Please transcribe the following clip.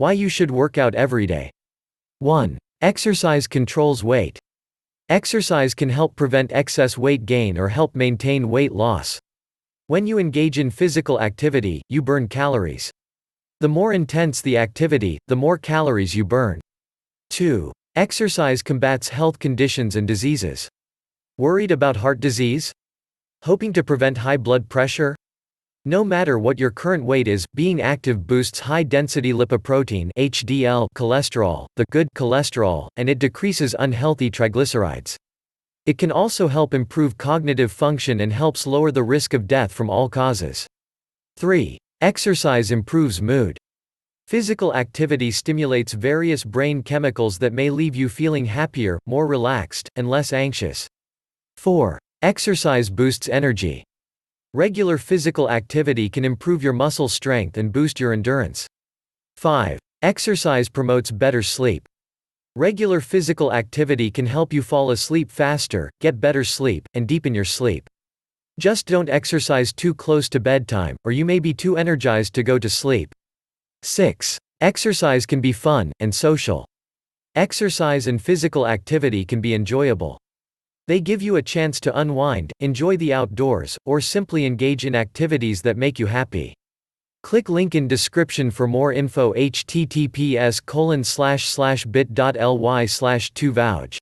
Why you should work out every day. 1. Exercise controls weight. Exercise can help prevent excess weight gain or help maintain weight loss. When you engage in physical activity, you burn calories. The more intense the activity, the more calories you burn. 2. Exercise combats health conditions and diseases. Worried about heart disease? Hoping to prevent high blood pressure? No matter what your current weight is, being active boosts high-density lipoprotein (HDL) cholesterol, the good cholesterol, and it decreases unhealthy triglycerides. It can also help improve cognitive function and helps lower the risk of death from all causes. 3. Exercise improves mood. Physical activity stimulates various brain chemicals that may leave you feeling happier, more relaxed, and less anxious. 4. Exercise boosts energy. Regular physical activity can improve your muscle strength and boost your endurance. 5. Exercise promotes better sleep. Regular physical activity can help you fall asleep faster, get better sleep, and deepen your sleep. Just don't exercise too close to bedtime, or you may be too energized to go to sleep. 6. Exercise can be fun and social. Exercise and physical activity can be enjoyable. They give you a chance to unwind, enjoy the outdoors, or simply engage in activities that make you happy. Click link in description for more info https://bit.ly/2vouch